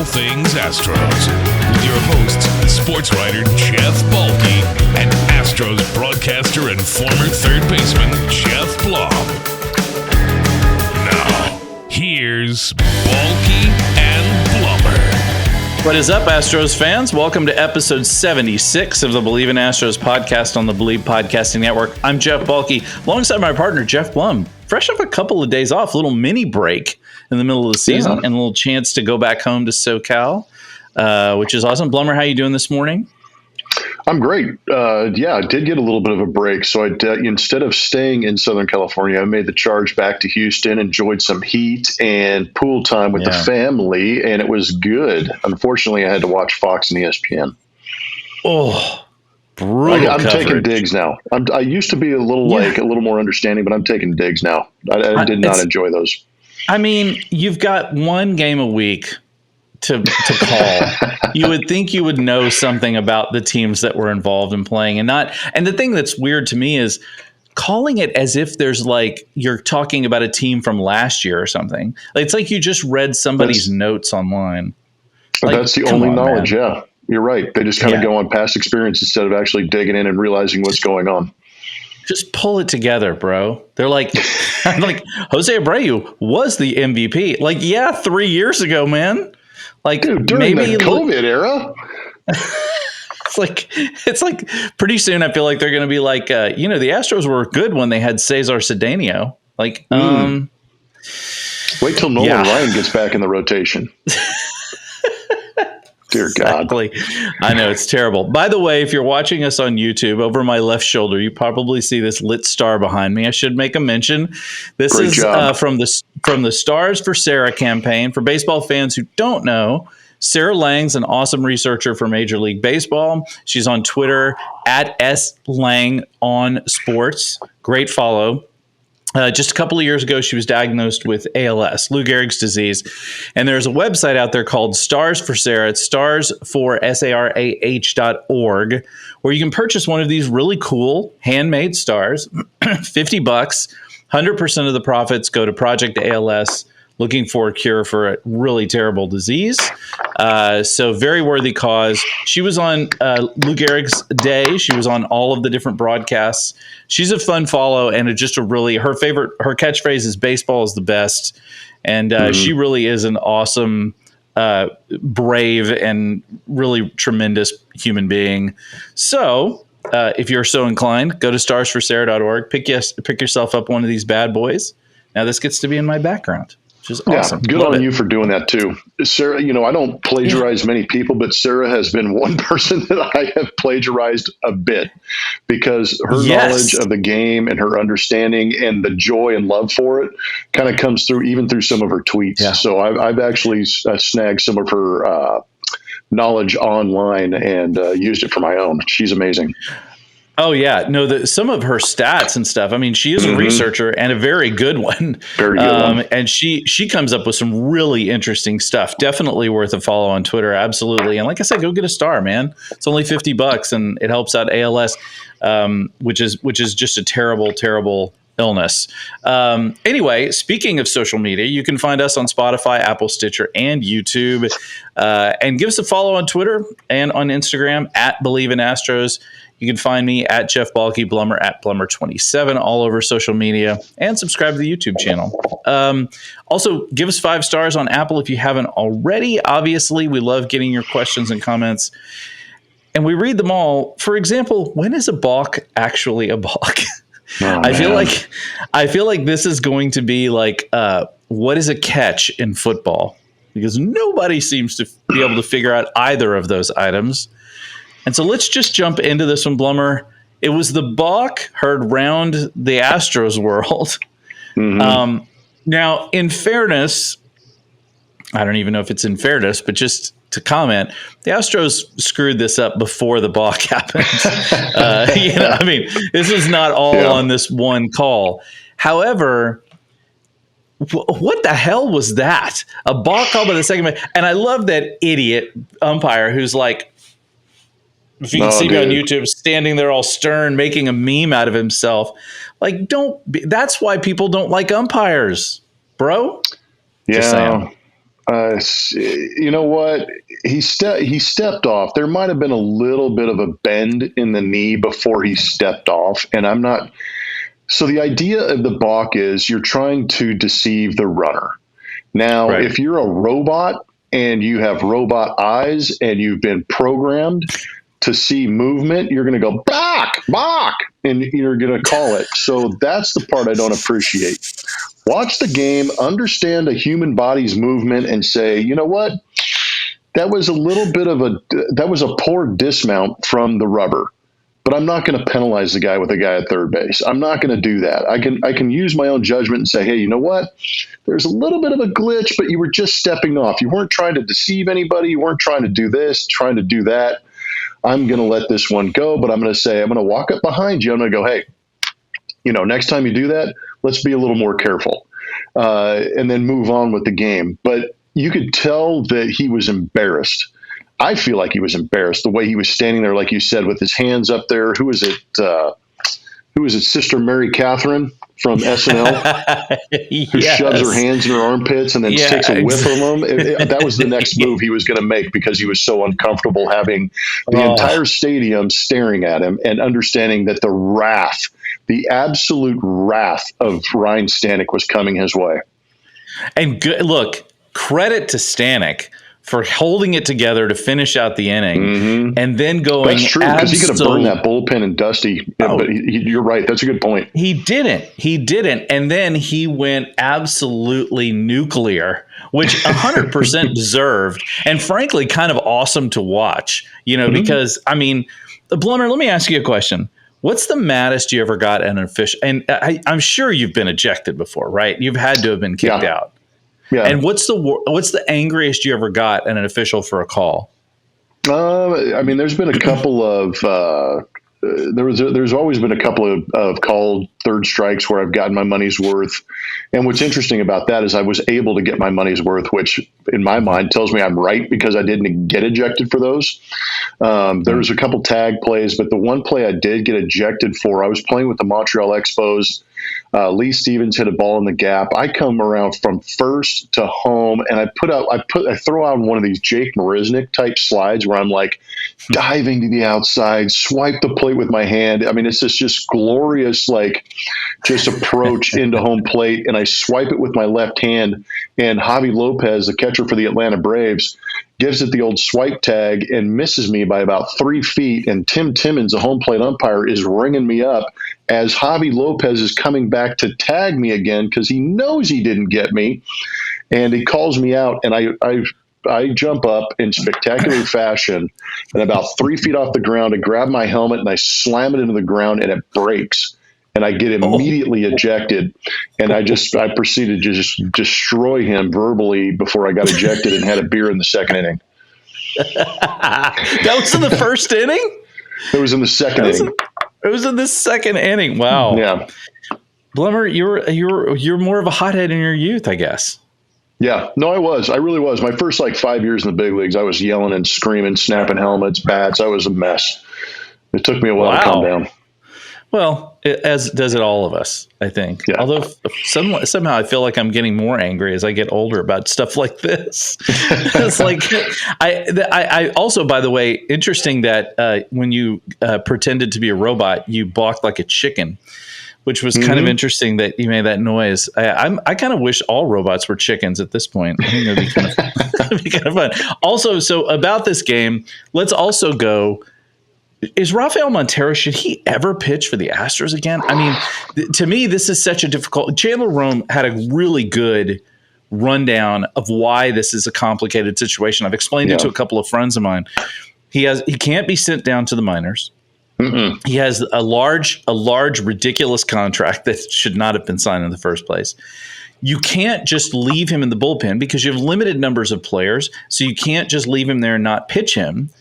things Astros with your hosts, sports writer Jeff Balky and Astros broadcaster and former third baseman Jeff Blum. Now, here's Balky and Blummer. What is up, Astros fans? Welcome to episode 76 of the Believe in Astros podcast on the Believe Podcasting Network. I'm Jeff Balky, alongside my partner, Jeff Blum. Fresh off a couple of days off, a little mini break in the middle of the season, and a little chance to go back home to SoCal, which is awesome. Blummer, how you doing this morning? I'm great. I did get a little bit of a break. So instead of staying in Southern California, I made the charge back to Houston, enjoyed some heat and pool time with the family, and it was good. Unfortunately, I had to watch Fox and ESPN. Oh, brutal I'm coverage. taking digs now. I used to be a little more understanding, but I'm taking digs now. I did not enjoy those. I mean, you've got one game a week to call. You would think you would know something about the teams that were involved in playing and the thing that's weird to me is calling it as if there's like you're talking about a team from last year or something. Like, it's like you just read somebody's notes online. Like, that's the only knowledge. Man. Yeah, you're right. They just kind of go on past experience instead of actually digging in and realizing what's going on. Just pull it together, bro. They're like, like Jose Abreu was the MVP. Like, 3 years ago, man. Like, dude, during the COVID era. It's like pretty soon I feel like they're going to be like, the Astros were good when they had Cesar Cedeno. Like, wait till Nolan Ryan gets back in the rotation. Dear God. Exactly. I know, it's terrible. By the way, if you're watching us on YouTube, over my left shoulder, you probably see this lit star behind me. I should make a mention. This Great is from the Stars for Sarah campaign. For baseball fans who don't know, Sarah Lang's an awesome researcher for Major League Baseball. She's on Twitter at @SLangOnSports. Great follow. Just a couple of years ago, she was diagnosed with ALS, Lou Gehrig's disease. And there's a website out there called Stars for Sarah. It's starsforSarah.org, where you can purchase one of these really cool handmade stars, $50. 100% of the profits go to Project ALS, looking for a cure for a really terrible disease. So very worthy cause. She was on Lou Gehrig's day. She was on all of the different broadcasts. She's a fun follow, and her catchphrase is baseball is the best. And she really is an awesome, brave, and really tremendous human being. So if you're so inclined, go to starsforsarah.org, pick yourself up one of these bad boys. Now this gets to be in my background. Which is awesome. Good on you for doing that too. Sarah, I don't plagiarize many people, but Sarah has been one person that I have plagiarized a bit because her knowledge of the game and her understanding and the joy and love for it kind of comes through even through some of her tweets. Yeah. So I've actually snagged some of her knowledge online and used it for my own. She's amazing. Oh, yeah. No, some of her stats and stuff. I mean, she is a researcher and a very good one. Very good one. And she comes up with some really interesting stuff. Definitely worth a follow on Twitter. Absolutely. And like I said, go get a star, man. It's only $50 and it helps out ALS, which is just a terrible, terrible illness. Anyway, speaking of social media, you can find us on Spotify, Apple, Stitcher, and YouTube. And give us a follow on Twitter and on Instagram at Believe in Astros. You can find me at Jeff Balky, Blummer at Blummer27, all over social media, and subscribe to the YouTube channel. Also, give us 5 stars on Apple if you haven't already. Obviously, we love getting your questions and comments, and we read them all. For example, when is a balk actually a balk? Oh, I feel like this is going to be like, what is a catch in football? Because nobody seems to be able to figure out either of those items. And so let's just jump into this one, Blummer. It was the balk heard round the Astros world. Now, in fairness, I don't even know if it's in fairness, but just to comment, the Astros screwed this up before the balk happened. I mean, this is not all on this one call. However, what the hell was that? A balk call by the second man. And I love that idiot umpire who's like, if you can see me on YouTube, standing there all stern, making a meme out of himself. Like, that's why people don't like umpires, bro. Yeah. You know what? He stepped off. There might have been a little bit of a bend in the knee before he stepped off, and I'm not. So the idea of the balk is you're trying to deceive the runner. Now, Right. if you're a robot and you have robot eyes and you've been programmed to see movement, you're going to go balk, and you're going to call it. So that's the part I don't appreciate. Watch the game, understand a human body's movement, and say, you know what? That was a poor dismount from the rubber. But I'm not going to penalize the guy with a guy at third base. I'm not going to do that. I can use my own judgment and say, hey, you know what? There's a little bit of a glitch, but you were just stepping off. You weren't trying to deceive anybody. You weren't trying to do this, trying to do that. I'm going to let this one go, but I'm going to walk up behind you. I'm going to go, hey, next time you do that, let's be a little more careful, and then move on with the game. But you could tell that he was embarrassed. I feel like he was embarrassed the way he was standing there, like you said, with his hands up there. Who was it? Sister Mary Catherine from SNL, who shoves her hands in her armpits and then takes a whiff of them. That was the next move he was going to make because he was so uncomfortable having the entire stadium staring at him and understanding that the absolute wrath of Ryan Stanek was coming his way. And look, credit to Stanek for holding it together to finish out the inning and then going. That's true, because he could have burned that bullpen and Dusty. But you're right. That's a good point. He didn't. And then he went absolutely nuclear, which 100% deserved, and frankly, kind of awesome to watch, because, Blummer, let me ask you a question. What's the maddest you ever got at an official? And I'm sure you've been ejected before, right? You've had to have been kicked out. Yeah. And what's the angriest you ever got at an official for a call? There's been a couple of there's always been a couple of called third strikes where I've gotten my money's worth. And what's interesting about that is I was able to get my money's worth, which in my mind tells me I'm right because I didn't get ejected for those. There was a couple tag plays, but the one play I did get ejected for, I was playing with the Montreal Expos. Lee Stevens hit a ball in the gap. I come around from first to home, and I throw out one of these Jake Marisnick type slides where I'm like diving to the outside, swipe the plate with my hand. It's just glorious, just approach into home plate, and I swipe it with my left hand. And Javi Lopez, the catcher for the Atlanta Braves, gives it the old swipe tag and misses me by about 3 feet. And Tim Timmons, the home plate umpire, is ringing me up as Javi Lopez is coming back to tag me again because he knows he didn't get me. And he calls me out, and I jump up in spectacular fashion, and about 3 feet off the ground, I grab my helmet and I slam it into the ground, and it breaks. And I get immediately ejected, and I proceeded to just destroy him verbally before I got ejected and had a beer in the second inning. That was in the first inning? It was in the second inning. It was in the second inning. Wow. Yeah. Blummer, you're more of a hothead in your youth, I guess. Yeah. No, I was. I really was. My first 5 years in the big leagues, I was yelling and screaming, snapping helmets, bats. I was a mess. It took me a while to calm down. Well, as does it all of us, I think. Yeah. Although somehow I feel like I'm getting more angry as I get older about stuff like this. It's I also, by the way, interesting that when you pretended to be a robot, you balked like a chicken, which was kind of interesting that you made that noise. I kind of wish all robots were chickens at this point. I think that'd be kind of fun. Also, so about this game, let's also go. Is Rafael Montero, should he ever pitch for the Astros again? To me, this is such a difficult. Chandler Rome had a really good rundown of why this is a complicated situation. I've explained it to a couple of friends of mine. He can't be sent down to the minors. Mm-mm. He has a large, ridiculous contract that should not have been signed in the first place. You can't just leave him in the bullpen because you have limited numbers of players. So you can't just leave him there and not pitch him.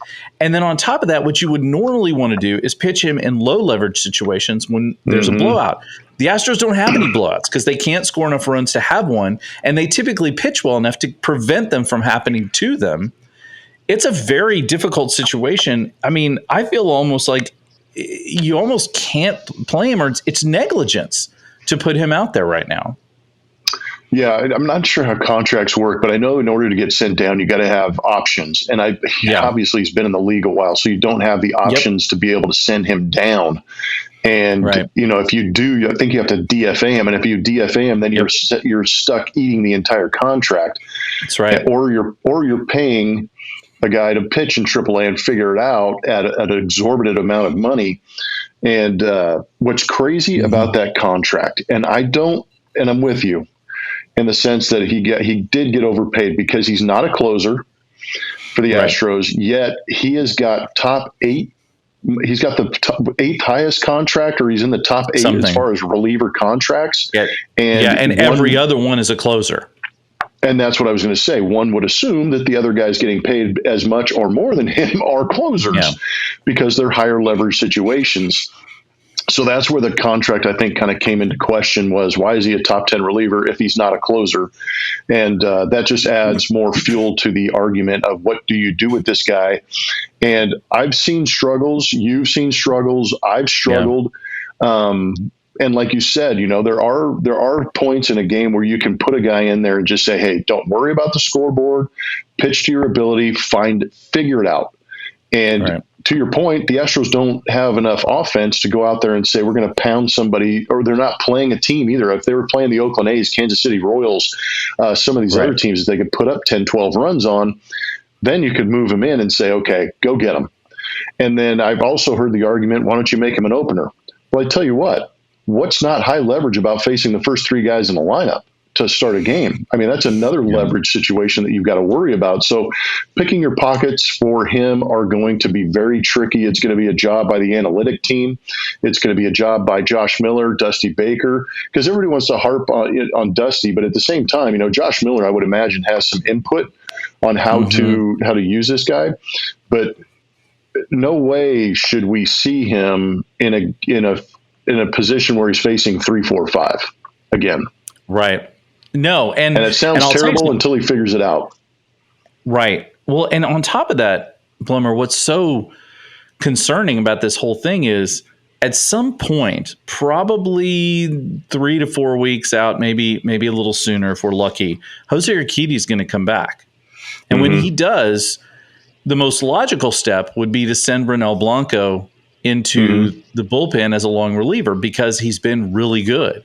And then on top of that, what you would normally want to do is pitch him in low leverage situations when there's a blowout. The Astros don't have any blowouts because they can't score enough runs to have one. And they typically pitch well enough to prevent them from happening to them. It's a very difficult situation. I feel almost like you almost can't play him, or it's negligence to put him out there right now. Yeah, I'm not sure how contracts work, but I know in order to get sent down, you got to have options. And obviously he's been in the league a while, so you don't have the options to be able to send him down. And if you do, I think you have to DFA him. And if you DFA him, then you're stuck eating the entire contract. That's right. Or you're paying a guy to pitch in AAA and figure it out at an exorbitant amount of money. And what's crazy about that contract, and I'm with you, in the sense that he did get overpaid because he's not a closer for the Astros, yet he has got top 8. He's got the top 8th highest contract, or he's in the top 8 as far as reliever contracts. And every other one is a closer. And that's what I was going to say. One would assume that the other guys getting paid as much or more than him are closers because they're higher leverage situations. So that's where the contract, I think, kind of came into question, was why is he a top 10 reliever if he's not a closer? And that just adds more fuel to the argument of what do you do with this guy? And I've seen struggles. You've seen struggles. I've struggled. And like you said, there are points in a game where you can put a guy in there and just say, hey, don't worry about the scoreboard, pitch to your ability, figure it out. And to your point, the Astros don't have enough offense to go out there and say we're going to pound somebody, or they're not playing a team either. If they were playing the Oakland A's, Kansas City Royals, some of these other teams that they could put up 10, 12 runs on, then you could move them in and say, okay, go get them. And then I've also heard the argument, why don't you make him an opener? Well, I tell you what's not high leverage about facing the first 3 guys in the lineup to start a game? I mean, that's another leverage situation that you've got to worry about. So picking your pockets for him are going to be very tricky. It's going to be a job by the analytic team. It's going to be a job by Josh Miller, Dusty Baker, because everybody wants to harp on Dusty. But at the same time, Josh Miller, I would imagine, has some input on how to use this guy. But no way should we see him in a position where he's facing 3, 4, 5 again. Right. No, and it sounds terrible until he figures it out. Right. Well, and on top of that, Blummer, what's so concerning about this whole thing is at some point, probably 3 to 4 weeks out, maybe a little sooner if we're lucky, Jose Urquidy is going to come back. And when he does, the most logical step would be to send Brunel Blanco into the bullpen as a long reliever because he's been really good.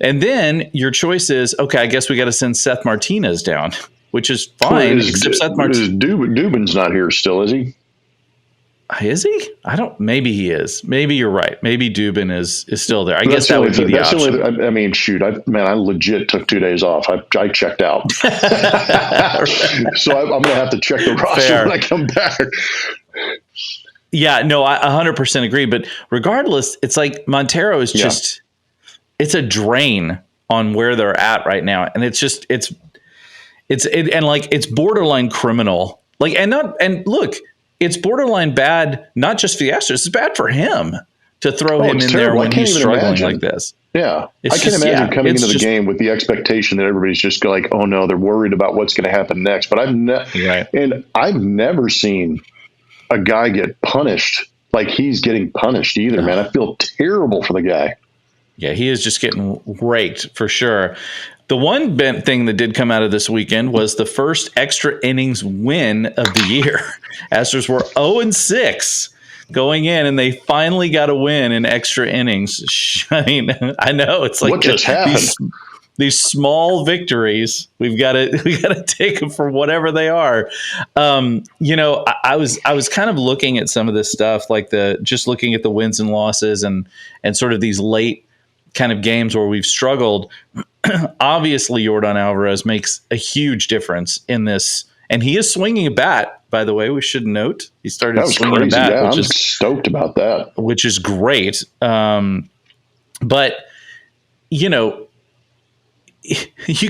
And then your choice is, okay, I guess we got to send Seth Martinez down, which is fine. Except Seth Martinez. Dubon's not here still, is he? Is he? Maybe he is. Maybe you're right. Maybe Dubon is still there. I guess that would be the option. I mean, shoot, I legit took 2 days off. I checked out. So I'm going to have to check the roster when I come back. Yeah, no, I 100% agree. But regardless, it's like Montero is just it's a drain on where they're at right now, and it's borderline criminal. Look, it's borderline bad, not just for the Astros. It's bad for him to throw him in there when he's struggling like this. Yeah, I can't imagine coming into the game with the expectation that everybody's just like, oh no, they're worried about what's going to happen next. But I've never seen a guy get punished like he's getting punished either, man. I feel terrible for the guy. Yeah, he is just getting raked for sure. The one thing that did come out of this weekend was the first extra innings win of the year. Astros were 0-6 going in, and they finally got a win in extra innings. I mean, I know it's like what just happened? These small victories, we got to take them for whatever they are. I was kind of looking at some of this stuff, like just looking at the wins and losses and sort of these late kind of games where we've struggled. Obviously, Yordan Alvarez makes a huge difference in this, and he is swinging a bat. By the way, we should note he started swinging a bat. Yeah, I'm stoked about that, which is great. But you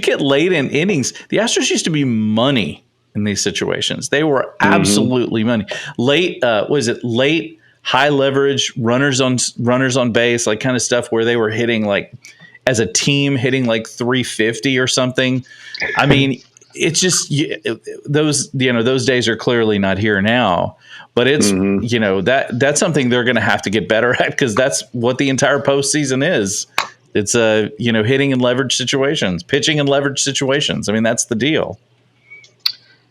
get late in innings. The Astros used to be money in these situations. They were absolutely money. Late, late, high leverage, runners on base, like kind of stuff where they were hitting like as a team hitting like 350 or something. I mean, it's just those days are clearly not here now. But it's that's something they're going to have to get better at because that's what the entire postseason is. It's hitting in leverage situations, pitching in leverage situations. I mean, that's the deal.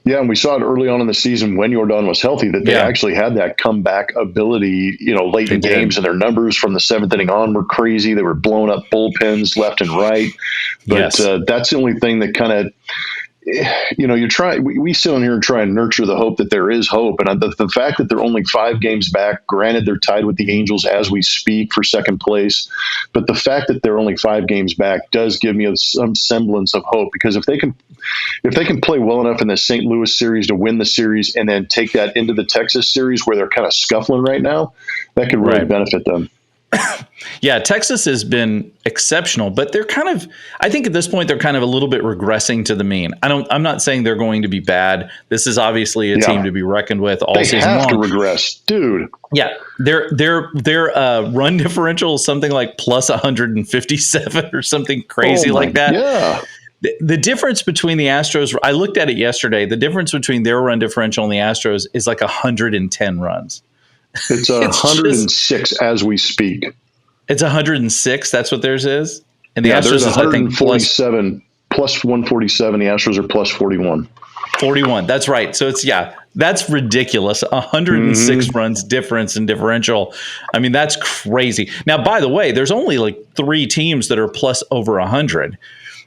Yeah, and we saw it early on in the season when Yordan was healthy that they actually had that comeback ability, late in games, and their numbers from the seventh inning on were crazy. They were blowing up bullpens left and right. But that's the only thing that kind of, we sit on here and try and nurture the hope that there is hope. And the fact that they're only 5 games back, granted they're tied with the Angels as we speak for second place, but the fact that they're only 5 games back does give me some semblance of hope, because if they can play well enough in the St. Louis series to win the series and then take that into the Texas series where they're kind of scuffling right now, that could really benefit them. Yeah, Texas has been exceptional, but they're I think at this point they're kind of a little bit regressing to the mean. I'm not saying they're going to be bad. This is obviously a team to be reckoned with all season long. They have to regress, dude. Yeah, their run differential is something like plus 157 or something crazy like that. Yeah. The difference between the Astros, I looked at it yesterday, the difference between their run differential and the Astros is like 110 runs. It's 106 as we speak. It's 106. That's what theirs is. And the Astros there's is, I think, plus 147. The Astros are plus 41. 41. That's right. So that's ridiculous. 106 runs difference in differential. I mean, that's crazy. Now, by the way, there's only like 3 teams that are plus over 100.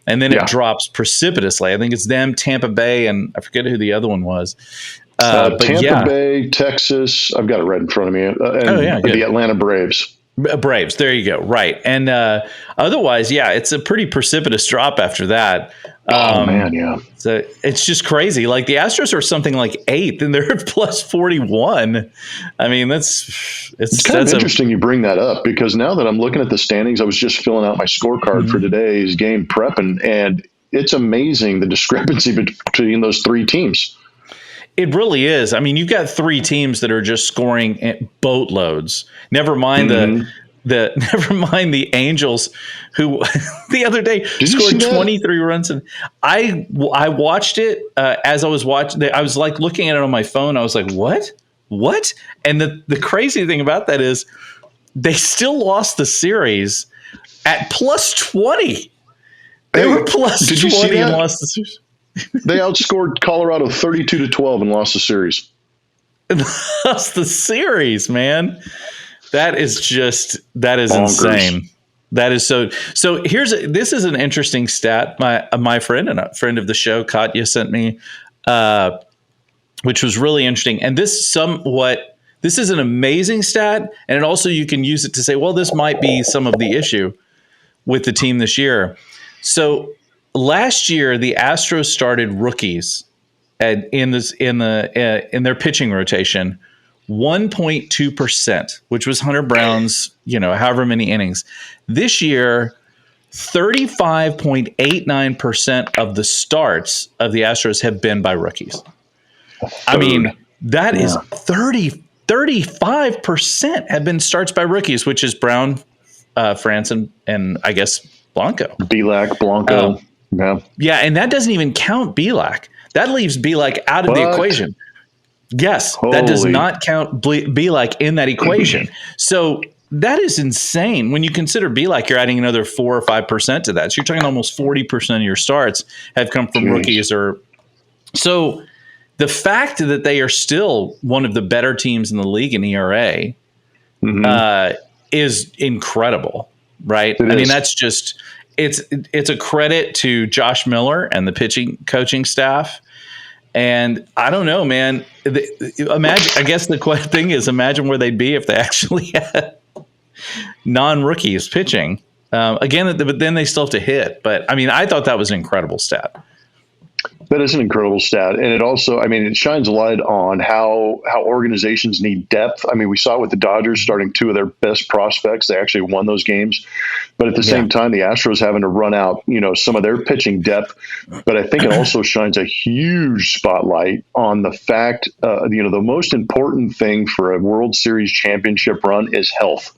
And then it drops precipitously. I think it's them, Tampa Bay, and I forget who the other one was. Tampa Bay, Texas. I've got it right in front of me. And the Atlanta Braves. Braves. There you go. Right. And otherwise, it's a pretty precipitous drop after that. So it's just crazy. Like the Astros are something like 8th and they're plus 41. I mean, it's kind of interesting you bring that up, because now that I'm looking at the standings, I was just filling out my scorecard for today's game prep, and it's amazing the discrepancy between those 3 teams. It really is. I mean, you've got 3 teams that are just scoring boatloads. Never mind never mind the Angels, who the other day scored 23 runs. And I watched it as I was watching. I was like looking at it on my phone. I was like, what? And the crazy thing about that is they still lost the series at plus 20. They were plus 20 and lost the series. They outscored Colorado 32-12 and lost the series. Lost the series, man. That is Bonkers. insane. That is so this is an interesting stat. My friend and a friend of the show, Katya, sent me, which was really interesting. And this is an amazing stat. And it also, you can use it to say, well, this might be some of the issue with the team this year. So last year, the Astros started rookies in their pitching rotation 1.2%, which was Hunter Brown's, however many innings. This year, 35.89% of the starts of the Astros have been by rookies. I mean, that is 35% have been starts by rookies, which is Brown, France, and I guess Blanco. Blanco. Yeah, and that doesn't even count Belak. That leaves Belak out of the equation. Yes, that does not count Belak in that equation. So that is insane. When you consider Belak, you're adding another 4 or 5% to that. So you're talking almost 40% of your starts have come from rookies. So the fact that they are still one of the better teams in the league in ERA is incredible, right? I mean, that's just it's a credit to Josh Miller and the coaching staff. And I don't know, man. Imagine. I guess the thing is, imagine where they'd be if they actually had non-rookies pitching. Again, but then they still have to hit. But I mean, I thought that was an incredible stat. That is an incredible stat. And it also, it shines a light on how organizations need depth. I mean, we saw it with the Dodgers starting 2 of their best prospects. They actually won those games. But at the same time, the Astros having to run out, some of their pitching depth. But I think it also shines a huge spotlight on the fact, the most important thing for a World Series championship run is health.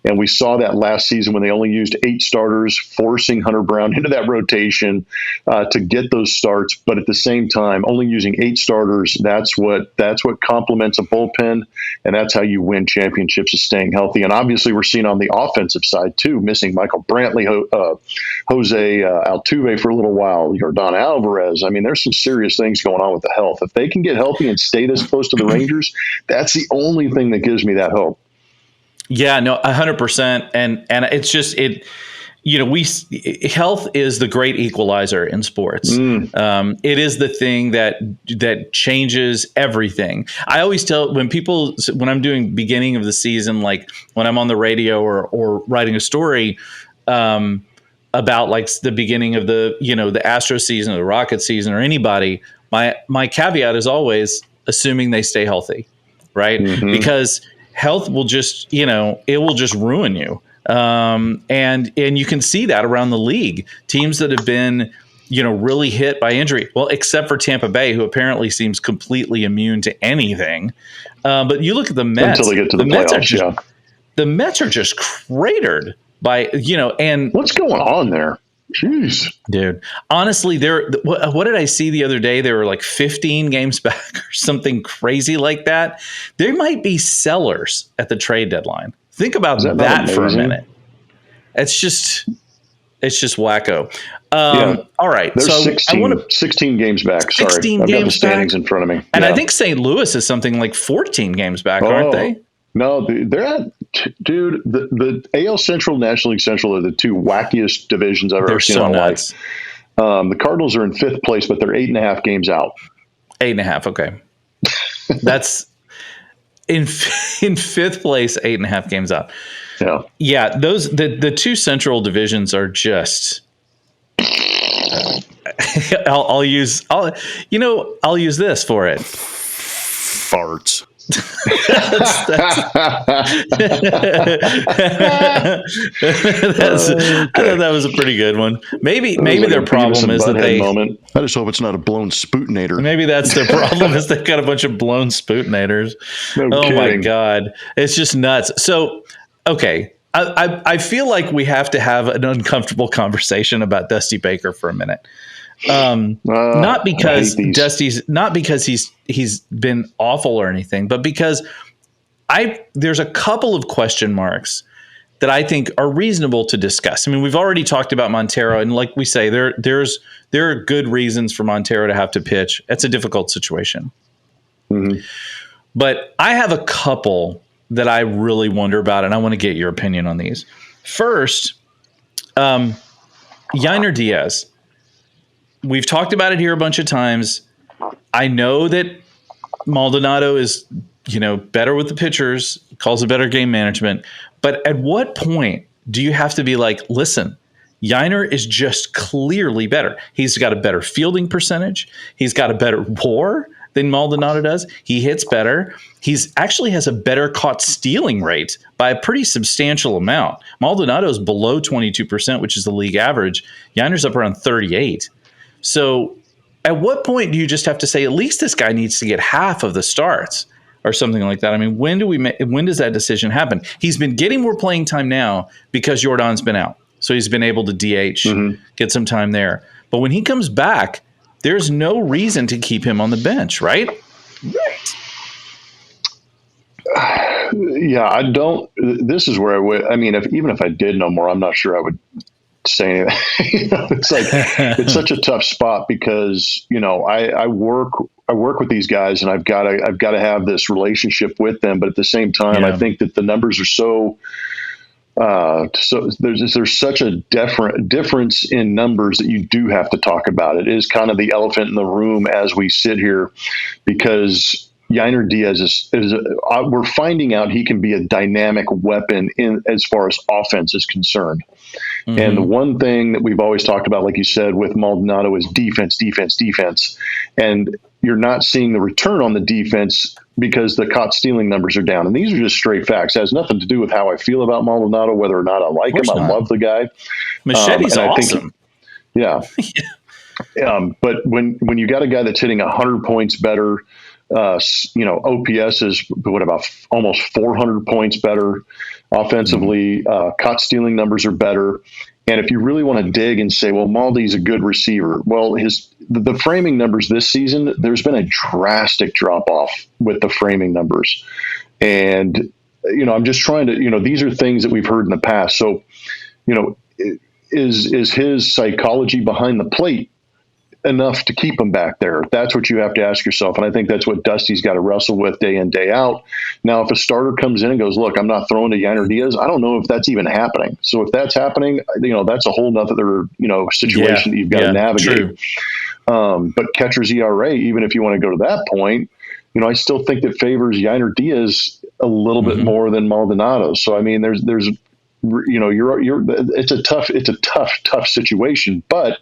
And we saw that last season when they only used 8 starters, forcing Hunter Brown into that rotation to get those starts. But at the same time, only using 8 starters, that's what complements a bullpen, and that's how you win championships, is staying healthy. And obviously we're seeing on the offensive side too, missing Michael Brantley, Jose Altuve for a little while, Yordan Alvarez. I mean, there's some serious things going on with the health. If they can get healthy and stay this close to the Rangers, that's the only thing that gives me that hope. Yeah, no, 100%. And it's just, health is the great equalizer in sports. It is the thing that changes everything. I always tell when I'm doing beginning of the season, like when I'm on the radio or writing a story, about like the beginning of the Astros season or the Rocket season or anybody, my caveat is always assuming they stay healthy, right? Mm-hmm. Because health will just, it will just ruin you. And you can see that around the league. Teams that have been, really hit by injury, well, except for Tampa Bay, who apparently seems completely immune to anything. But you look at the Mets. Until they get to the playoffs, the Mets are just cratered by, and what's going on there? Jeez, dude. Honestly, what did I see the other day? They were like 15 games back or something crazy like that. There might be sellers at the trade deadline. Think about that for a minute. It's just wacko. All right. There's so 16 games back. Sorry. 16 I've got the games standings back. In front of me. And I think St. Louis is something like 14 games back, aren't they? No, they're at, dude, the AL Central, National League Central are the two wackiest divisions I've ever seen in my life. The Cardinals are in 5th place, but they're 8.5 games out. 8.5. Okay. That's in 5th place, 8.5 games out. Yeah. Yeah. The two central divisions are just, I'll use this for it. Farts. I thought that was a pretty good one. Maybe their problem is that I just hope it's not a blown spootinator. Maybe that's their problem is they've got a bunch of blown spootinators. No kidding. My God, it's just nuts. So, okay, I feel like we have to have an uncomfortable conversation about Dusty Baker for a minute. Not because he's been awful or anything, but because there's a couple of question marks that I think are reasonable to discuss. I mean, we've already talked about Montero, and like we say, there are good reasons for Montero to have to pitch. It's a difficult situation. Mm-hmm. But I have a couple that I really wonder about, and I want to get your opinion on these. First, Yainer Diaz. We've talked about it here a bunch of times. I know that Maldonado is, better with the pitchers, calls it better game management. But at what point do you have to be like, listen, Yainer is just clearly better. He's got a better fielding percentage. He's got a better WAR than Maldonado does. He hits better. He's actually has a better caught stealing rate by a pretty substantial amount. Maldonado's below 22%, which is the league average. Yainer's up around 38. So at what point do you just have to say, at least this guy needs to get half of the starts or something like that? I mean, when does that decision happen? He's been getting more playing time now because Yordan's been out. So he's been able to DH, get some time there. But when he comes back, there's no reason to keep him on the bench, right? Right. Yeah, I don't. This is where I would. I mean, even if I did know more, I'm not sure I would say anything. It's like it's such a tough spot because I work with these guys and I've got to have this relationship with them, but at the same time, I think that the numbers are so there's such a difference in numbers that you do have to talk about. It is kind of the elephant in the room as we sit here because Yainer Diaz we're finding out he can be a dynamic weapon as far as offense is concerned. Mm-hmm. And the one thing that we've always talked about, like you said, with Maldonado is defense. And you're not seeing the return on the defense because the caught stealing numbers are down. And these are just straight facts. It has nothing to do with how I feel about Maldonado, whether or not I like him. I love the guy. Machete's awesome. But when you got a guy that's hitting 100 points better, OPS is about almost 400 points better. Offensively, caught stealing numbers are better. And if you really want to dig and say, well, Maldi's a good receiver, well, the framing numbers this season, there's been a drastic drop off with the framing numbers. And, I'm just trying to, these are things that we've heard in the past. So, is his psychology behind the plate enough to keep him back there? That's what you have to ask yourself. And I think that's what Dusty's got to wrestle with day in, day out. Now, if a starter comes in and goes, look, I'm not throwing to Yainer Diaz, I don't know if that's even happening. So if that's happening, that's a whole nother, situation that you've got to navigate. But catcher's ERA, even if you want to go to that point, I still think that favors Yainer Diaz a little bit more than Maldonado. So, I mean, there's it's a tough situation, but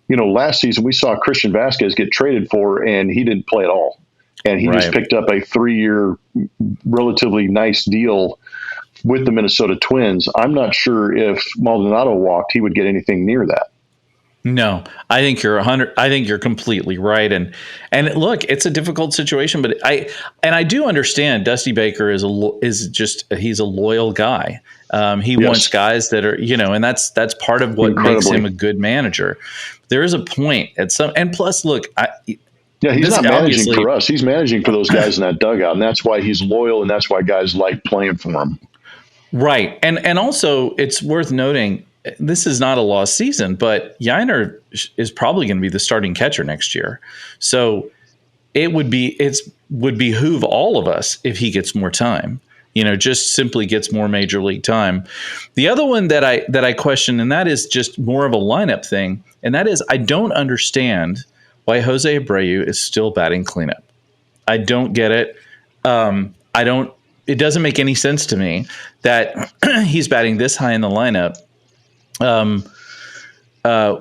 last season we saw Christian Vasquez get traded for, and he didn't play at all. And he just picked up a 3-year, relatively nice deal with the Minnesota Twins. I'm not sure if Maldonado walked, he would get anything near that. No, I think you're 100. I think you're completely right. And look, it's a difficult situation, but I do understand Dusty Baker he's a loyal guy. He wants guys that are, and that's part of what makes him a good manager. There is a point and plus, look, he's not managing for us. He's managing for those guys in that dugout, and that's why he's loyal, and that's why guys like playing for him. Right, and also it's worth noting, this is not a lost season, but Yainer is probably going to be the starting catcher next year. So it would behoove all of us if he gets more time. Just simply gets more major league time. The other one that I question, and that is just more of a lineup thing, and that is I don't understand why Jose Abreu is still batting cleanup. I don't get it. It doesn't make any sense to me that he's batting this high in the lineup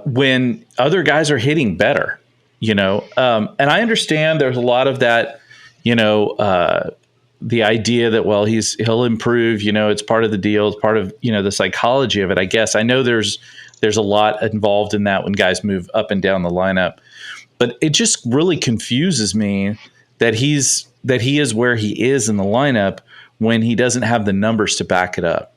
when other guys are hitting better, and I understand there's a lot of that, the idea that, well, he'll improve, it's part of the deal. It's part of, the psychology of it, I guess. I know there's a lot involved in that when guys move up and down the lineup, but it just really confuses me that he is where he is in the lineup when he doesn't have the numbers to back it up.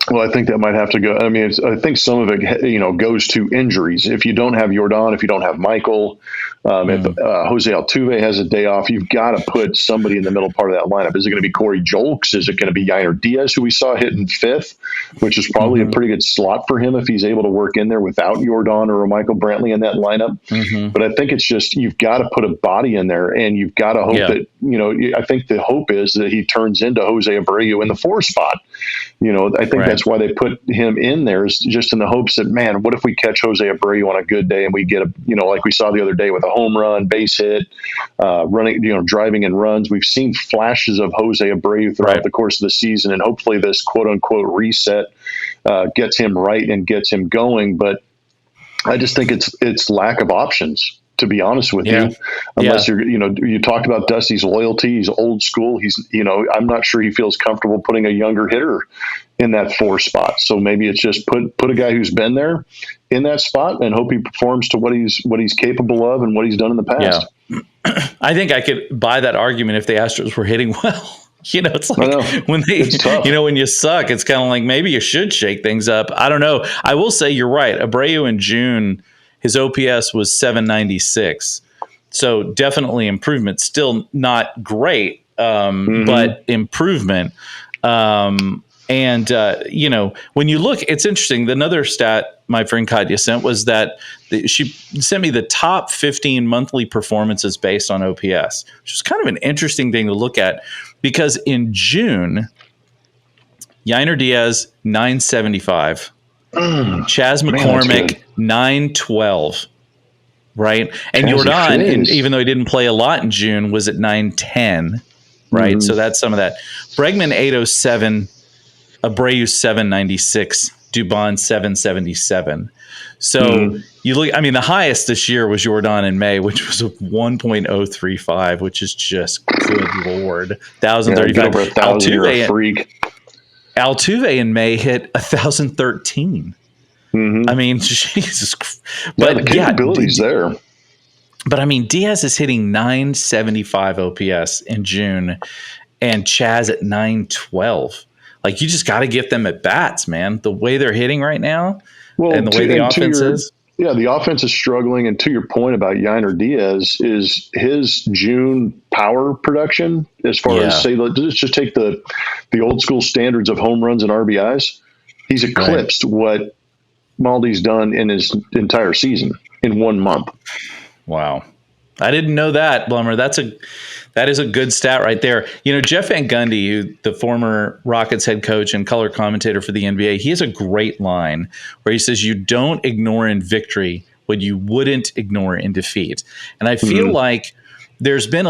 Well, I think that might have to go. I mean, I think some of it, goes to injuries. If you don't have Yordan, if you don't have Michael, if Jose Altuve has a day off, you've got to put somebody in the middle part of that lineup. Is it going to be Corey Julks? Is it going to be Yainer Diaz, who we saw hitting fifth, which is probably a pretty good slot for him if he's able to work in there without Yordan or a Michael Brantley in that lineup. But I think it's just you've got to put a body in there, and you've got to hope that, I think the hope is that he turns into Jose Abreu in the 4 spot. I think that's why they put him in there, is just in the hopes that, man, what if we catch Jose Abreu on a good day and we get like we saw the other day with a home run, base hit, running, driving in runs. We've seen flashes of Jose Abreu throughout the course of the season, and hopefully this quote unquote reset gets him right and gets him going. But I just think it's lack of options, to be honest with you, unless you talked about Dusty's loyalty. He's old school. I'm not sure he feels comfortable putting a younger hitter in that 4 spot. So maybe it's just put a guy who's been there in that spot and hope he performs to what he's capable of and what he's done in the past. Yeah. I think I could buy that argument if the Astros were hitting well. It's like when when you suck, it's kind of like maybe you should shake things up. I don't know. I will say you're right. Abreu in June, his OPS was 796. So definitely improvement. Still not great, but improvement. And when you look, it's interesting. Another stat my friend Katya sent was that she sent me the top 15 monthly performances based on OPS, which is kind of an interesting thing to look at, because in June, Yainer Diaz, 975. Chas McCormick, 912. Right. And Yordan, even though he didn't play a lot in June, was at 910. Right. So that's some of that. Bregman, 807. Abreu, 796. Dubon, 777. So you look, I mean, the highest this year was Yordan in May, which was a 1.035, which is just good Lord. 1,035. Altuve in May hit 1,013. I mean, Jesus. But the capability's there. But I mean, Diaz is hitting 975 OPS in June and Chaz at 912. Like, you just got to get them at bats, man. The way they're hitting right now and the way the offense is. Yeah, the offense is struggling. And to your point about Yainer Diaz, is his June power production, as far as, say, let's just take the old school standards of home runs and RBIs. He's eclipsed what Maldi's done in his entire season in 1 month. Wow. I didn't know that, Blummer. That is a good stat right there. You know, Jeff Van Gundy, the former Rockets head coach and color commentator for the NBA, he has a great line where he says, you don't ignore in victory what you wouldn't ignore in defeat. And I feel like there's been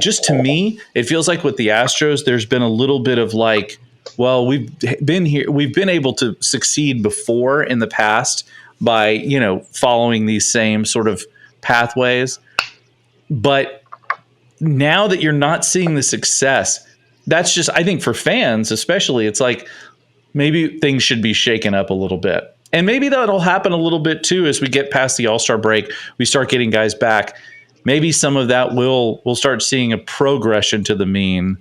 just to me, it feels like with the Astros, there's been a little bit of like, well, we've been able to succeed before in the past by, you know, following these same sort of pathways. But now that you're not seeing the success, that's just, I think for fans especially, it's like maybe things should be shaken up a little bit. And maybe that'll happen a little bit too as we get past the All-Star break. We start getting guys back. Maybe some of that we'll start seeing a progression to the mean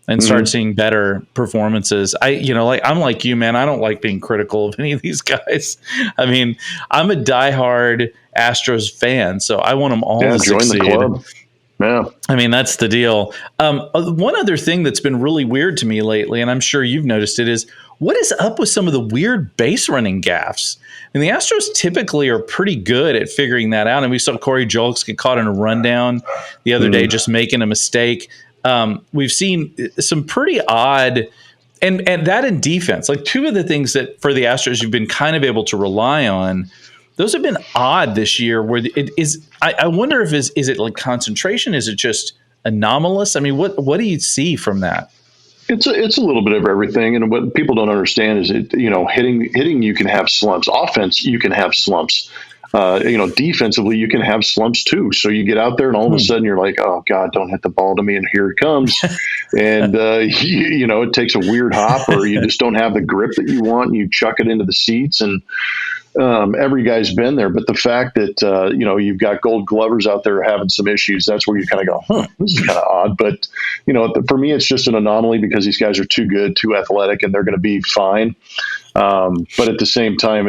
and start seeing better performances. I'm like you, man. I don't like being critical of any of these guys. I mean, I'm a diehard Astros fan, so I want them all to succeed. Join the club. Yeah. I mean, that's the deal. One other thing that's been really weird to me lately, and I'm sure you've noticed it, is what is up with some of the weird base running gaffes? And the Astros typically are pretty good at figuring that out. And we saw Corey Julks get caught in a rundown the other day, just making a mistake. We've seen some pretty odd, and that in defense, like two of the things that for the Astros you've been kind of able to rely on, those have been odd this year. Where it is, I wonder if is it like concentration? Is it just anomalous? I mean, what do you see from that? It's a little bit of everything, and what people don't understand is hitting you can have slumps. Offense, you can have slumps. Defensively, you can have slumps too. So you get out there and all of a sudden you're like, oh God, don't hit the ball to me. And here it comes. And, it takes a weird hop, or you just don't have the grip that you want, and you chuck it into the seats. And every guy's been there. But the fact that, you've got Gold Glovers out there having some issues, that's where you kind of go, this is kind of odd. But, for me, it's just an anomaly because these guys are too good, too athletic, and they're going to be fine. But at the same time,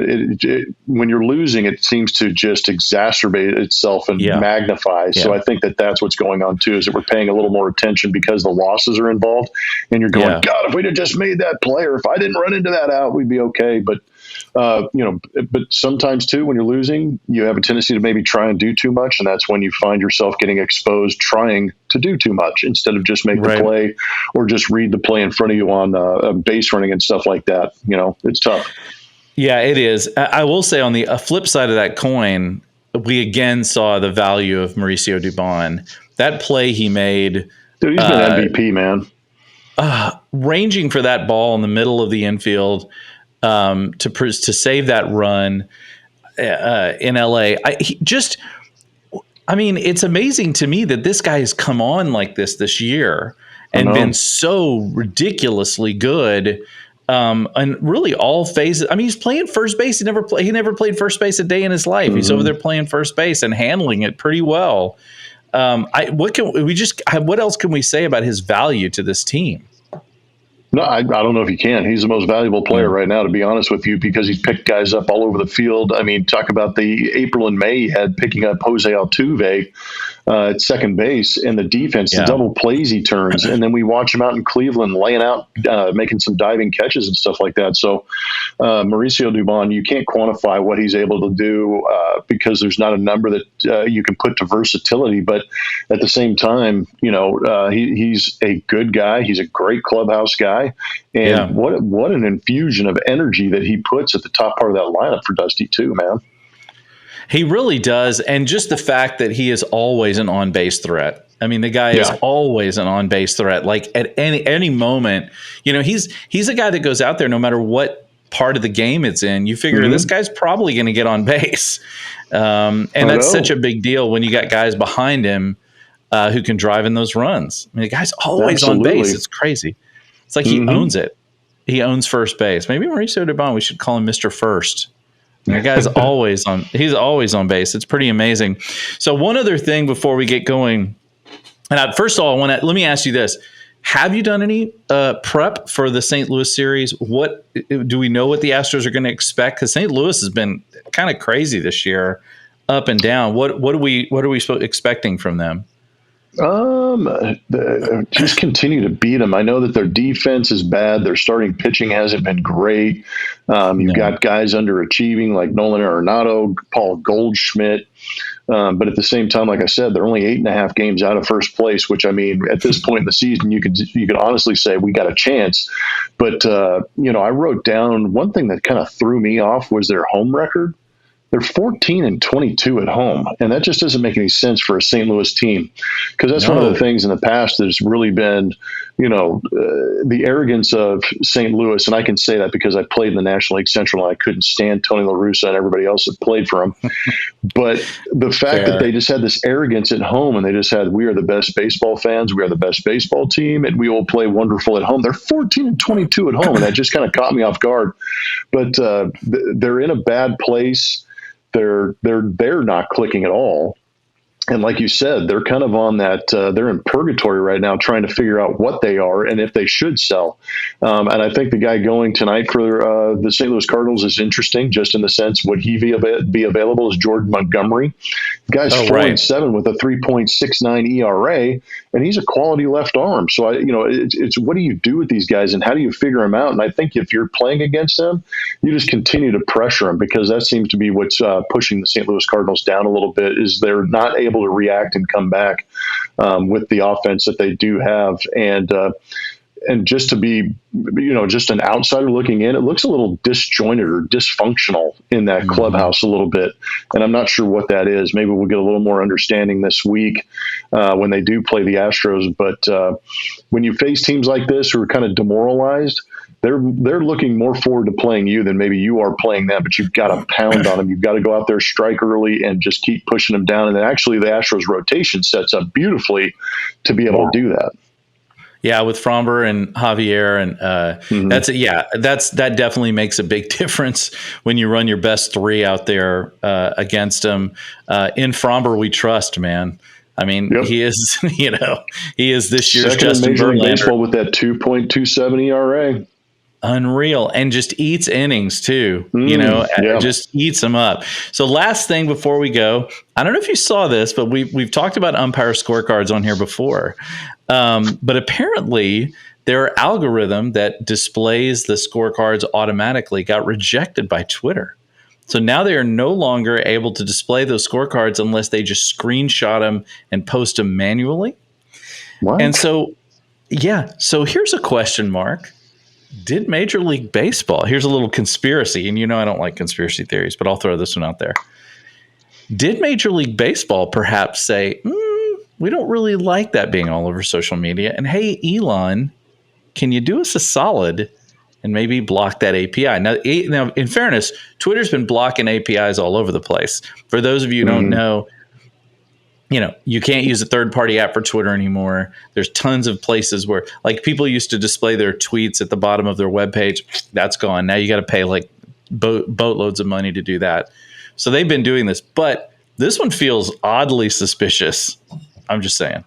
when you're losing, it seems to just exacerbate itself and magnify. So I think that's what's going on too, is that we're paying a little more attention because the losses are involved, and you're going, God, if we'd have just made that play, or if I didn't run into that out, we'd be okay. But but sometimes too, when you're losing, you have a tendency to maybe try and do too much, and that's when you find yourself getting exposed trying to do too much instead of just make the play or just read the play in front of you on base running and stuff like that. It's tough. Yeah, it is. I will say on the flip side of that coin, we again saw the value of Mauricio Dubon. That play he made. Dude, he's been MVP, man. Ranging for that ball in the middle of the infield to save that run in LA. It's amazing to me that this guy has come on like this year and been so ridiculously good. And really all phases. I mean, he's playing first base. He never played first base a day in his life. He's over there playing first base and handling it pretty well. What else can we say about his value to this team? No, I don't know if you can. He's the most valuable player right now, to be honest with you, because he's picked guys up all over the field. I mean, talk about the April and May he had picking up Jose Altuve at second base, and the defense, the double plays he turns. And then we watch him out in Cleveland laying out, making some diving catches and stuff like that. So Mauricio Dubon, you can't quantify what he's able to do because there's not a number that you can put to versatility. But at the same time, he's a good guy. He's a great clubhouse guy. And what an infusion of energy that he puts at the top part of that lineup for Dusty too, man. He really does. And just the fact that he is always an on-base threat. I mean, the guy is always an on-base threat. Like at any moment, he's a guy that goes out there no matter what part of the game it's in. You figure this guy's probably going to get on base. And that's such a big deal when you got guys behind him who can drive in those runs. I mean, the guy's always on base. It's crazy. It's like he owns it. He owns first base. Maybe Mauricio Dubon, we should call him Mr. First. That guy's he's always on base. It's pretty amazing. So one other thing before we get going, and first of all, let me ask you this. Have you done any prep for the St. Louis series? What do we know what the Astros are going to expect? Because St. Louis has been kind of crazy this year, up and down. What are we expecting from them? Just continue to beat them. I know that their defense is bad. Their starting pitching hasn't been great. You've got guys underachieving like Nolan Arenado, Paul Goldschmidt. But at the same time, like I said, they're only 8.5 games out of first place, which, I mean, at this point in the season, you could honestly say we got a chance. But, I wrote down one thing that kind of threw me off was their home record. They're 14-22 at home, and that just doesn't make any sense for a St. Louis team, because that's one of the things in the past that's really been, the arrogance of St. Louis, and I can say that because I played in the National League Central and I couldn't stand Tony La Russa and everybody else that played for him. But the fact that they just had this arrogance at home, and they just had, we are the best baseball fans, we are the best baseball team, and we will play wonderful at home. They're 14-22 at home, and that just kind of caught me off guard. But they're in a bad place. They're not clicking at all. And like you said, they're kind of on that, they're in purgatory right now trying to figure out what they are and if they should sell. And I think the guy going tonight for the St. Louis Cardinals is interesting, just in the sense would he be available as Jordan Montgomery. The guy's 4-7 with a 3.69 ERA, and he's a quality left arm. So, it's what do you do with these guys and how do you figure them out? And I think if you're playing against them, you just continue to pressure them, because that seems to be what's pushing the St. Louis Cardinals down a little bit, is they're not able to react and come back with the offense that they do have. And just to be, just an outsider looking in, it looks a little disjointed or dysfunctional in that clubhouse a little bit. And I'm not sure what that is. Maybe we'll get a little more understanding this week when they do play the Astros. But when you face teams like this who are kind of demoralized, they're looking more forward to playing you than maybe you are playing them, but you've got to pound on them. You've got to go out there, strike early, and just keep pushing them down. And then actually the Astros rotation sets up beautifully to be able to do that. Yeah, with Fromber and Javier, and that definitely makes a big difference when you run your best three out there against them. In Fromber, we trust, man. I mean, he is, he is this year's Justin Verlander. Baseball with that 2.27 ERA. Unreal, and just eats innings too. Just eats them up. So last thing before we go, I don't know if you saw this, but we've talked about umpire scorecards on here before. But apparently their algorithm that displays the scorecards automatically got rejected by Twitter. So now they are no longer able to display those scorecards unless they just screenshot them and post them manually. What? And so here's a question mark. Did Major League Baseball, here's a little conspiracy, and I don't like conspiracy theories, but I'll throw this one out there. Did Major League Baseball perhaps say, we don't really like that being all over social media, and hey, Elon, can you do us a solid and maybe block that API? Now, in fairness, Twitter's been blocking APIs all over the place. For those of you who don't know, you can't use a third-party app for Twitter anymore. There's tons of places where, like, people used to display their tweets at the bottom of their webpage. That's gone. Now you got to pay like boatloads of money to do that. So they've been doing this, but this one feels oddly suspicious. I'm just saying.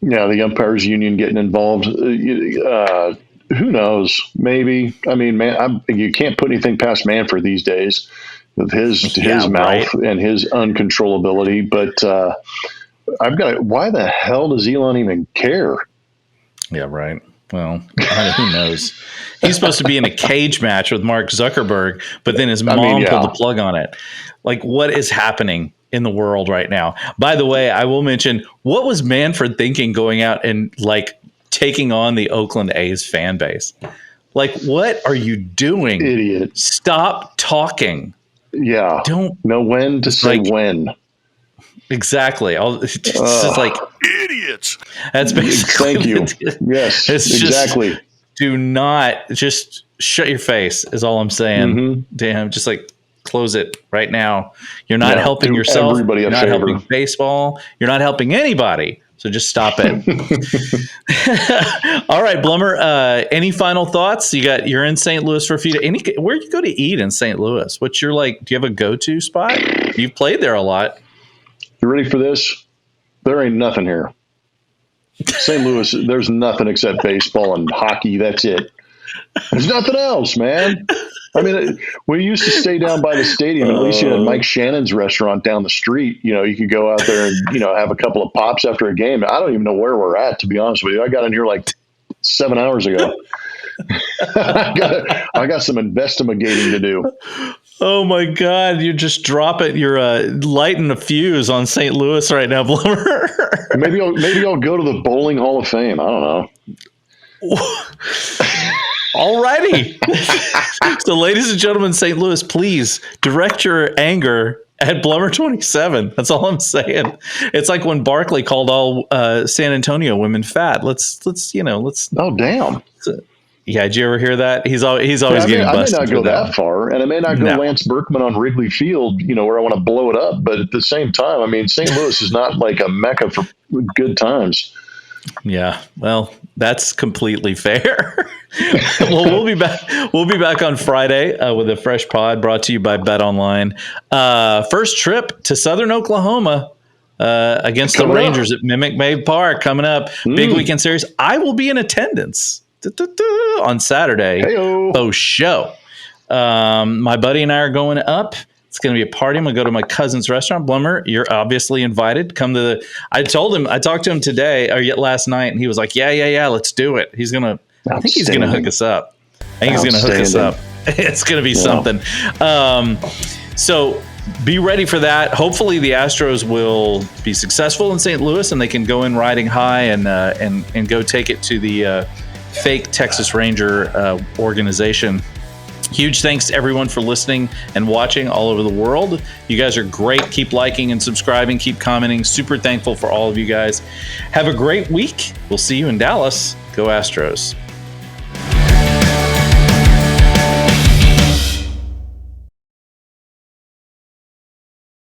Yeah, the umpires union getting involved. Who knows? Maybe. I mean, man, you can't put anything past Manfred these days with his mouth and his uncontrollability. But why the hell does Elon even care? Yeah, right. Well, who knows? He's supposed to be in a cage match with Mark Zuckerberg, but then his mom pulled the plug on it. Like, what is happening in the world right now? By the way, I will mention, what was Manfred thinking going out and taking on the Oakland A's fan base? Like, what are you doing? Idiot. Stop talking. Yeah. Don't know when to say when. Exactly. It's just like idiots. That's basically. Thank you. Yes, exactly. Do not just shut your face is all I'm saying. Damn, just close it right now. You're not helping yourself. You're not helping baseball. You're not helping anybody So just stop it. All right, Blummer. Any final thoughts? You're in St. Louis for a few days. Where do you go to eat in St. Louis? What's your do you have a go-to spot? You've played there a lot. You ready for this? There ain't nothing here. St. Louis, there's nothing except baseball and hockey. That's it. There's nothing else, man. I mean, we used to stay down by the stadium. At least you had Mike Shannon's restaurant down the street. You could go out there and, have a couple of pops after a game. I don't even know where we're at, to be honest with you. I got in here like 7 hours ago. I got some investigating to do. Oh my God! You're just dropping. You're lighting a fuse on St. Louis right now, Blummer. Maybe I'll go to the Bowling Hall of Fame. I don't know. Alrighty. So, ladies and gentlemen, St. Louis, please direct your anger at Blummer 27. That's all I'm saying. It's like when Barkley called all San Antonio women fat. Let's. Oh damn. Yeah, did you ever hear that? He's always getting busted. I may not go that far, and I may not go Lance Berkman on Wrigley Field, where I want to blow it up. But at the same time, I mean, St. Louis is not like a mecca for good times. Yeah, well, that's completely fair. Well, we'll be back. We'll be back on Friday with a fresh pod brought to you by Bet Online. First trip to Southern Oklahoma against the Rangers at Minute Maid Park coming up. Big weekend series. I will be in attendance on Saturday. Hey-o. Oh, show. My buddy and I are going up. It's going to be a party. I'm going to go to my cousin's restaurant. Blummer, you're obviously invited. Come to I talked to him today or last night, and he was like, yeah, let's do it. I think he's going to hook us up. It's going to be something. So be ready for that. Hopefully the Astros will be successful in St. Louis and they can go in riding high and go take it to the fake Texas Ranger organization. Huge thanks to everyone for listening and watching all over the world. You guys are great. Keep liking and subscribing. Keep commenting. Super thankful for all of you guys. Have a great week. We'll see you in Dallas. Go Astros.